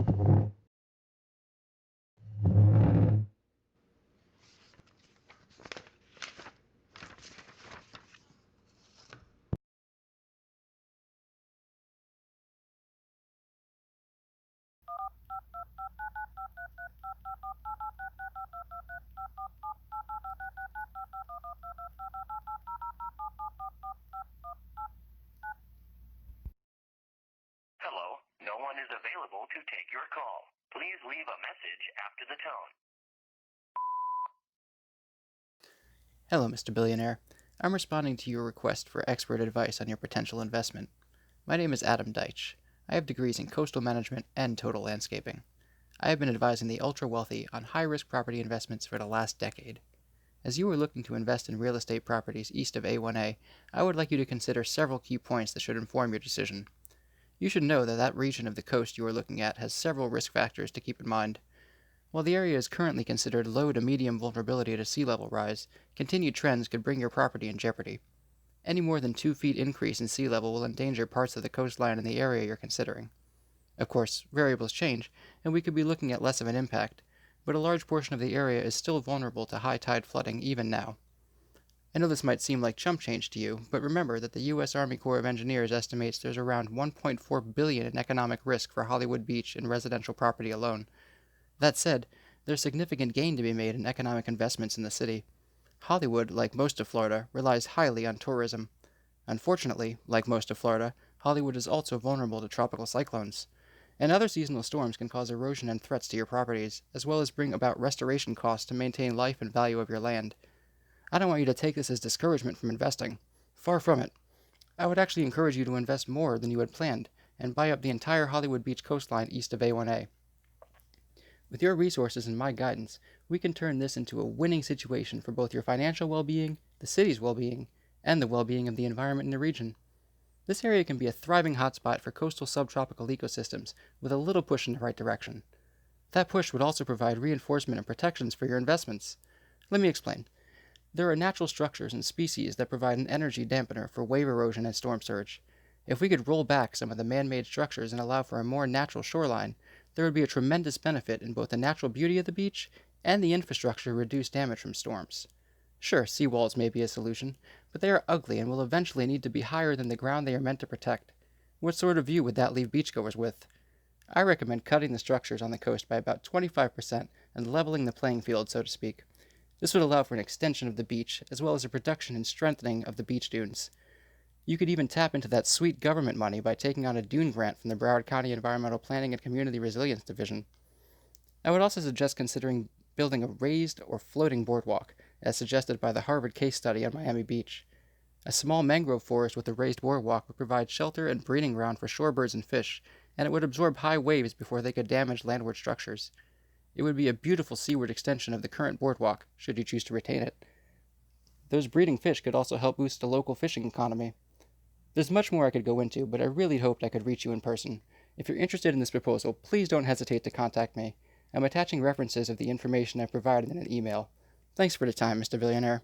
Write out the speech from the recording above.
Hello, no one is available to take your call. Please leave a message after the tone. Hello, Mr. Billionaire. I'm responding to your request for expert advice on your potential investment. My name is Adam Deitch. I have degrees in coastal management and total landscaping. I have been advising the ultra-wealthy on high-risk property investments for the last decade. As you are looking to invest in real estate properties east of A1A, I would like you to consider several key points that should inform your decision. You should know that that region of the coast you are looking at has several risk factors to keep in mind. While the area is currently considered low to medium vulnerability to sea level rise, continued trends could bring your property in jeopardy. Any more than 2 feet increase in sea level will endanger parts of the coastline in the area you're considering. Of course, variables change, and we could be looking at less of an impact, but a large portion of the area is still vulnerable to high tide flooding even now. I know this might seem like chump change to you, but remember that the U.S. Army Corps of Engineers estimates there's around $1.4 billion in economic risk for Hollywood Beach in residential property alone. That said, there's significant gain to be made in economic investments in the city. Hollywood, like most of Florida, relies highly on tourism. Unfortunately, like most of Florida, Hollywood is also vulnerable to tropical cyclones. And other seasonal storms can cause erosion and threats to your properties, as well as bring about restoration costs to maintain life and value of your land. I don't want you to take this as discouragement from investing. Far from it. I would actually encourage you to invest more than you had planned, and buy up the entire Hollywood Beach coastline east of A1A. With your resources and my guidance, we can turn this into a winning situation for both your financial well-being, the city's well-being, and the well-being of the environment in the region. This area can be a thriving hotspot for coastal subtropical ecosystems with a little push in the right direction. That push would also provide reinforcement and protections for your investments. Let me explain. There are natural structures and species that provide an energy dampener for wave erosion and storm surge. If we could roll back some of the man-made structures and allow for a more natural shoreline, there would be a tremendous benefit in both the natural beauty of the beach and the infrastructure to reduce damage from storms. Sure, seawalls may be a solution, but they are ugly and will eventually need to be higher than the ground they are meant to protect. What sort of view would that leave beachgoers with? I recommend cutting the structures on the coast by about 25% and leveling the playing field, so to speak. This would allow for an extension of the beach, as well as a reduction and strengthening of the beach dunes. You could even tap into that sweet government money by taking on a dune grant from the Broward County Environmental Planning and Community Resilience Division. I would also suggest considering building a raised or floating boardwalk, as suggested by the Harvard case study on Miami Beach. A small mangrove forest with a raised boardwalk would provide shelter and breeding ground for shorebirds and fish, and it would absorb high waves before they could damage landward structures. It would be a beautiful seaward extension of the current boardwalk, should you choose to retain it. Those breeding fish could also help boost the local fishing economy. There's much more I could go into, but I really hoped I could reach you in person. If you're interested in this proposal, please don't hesitate to contact me. I'm attaching references of the information I provided in an email. Thanks for the time, Mr. Billionaire.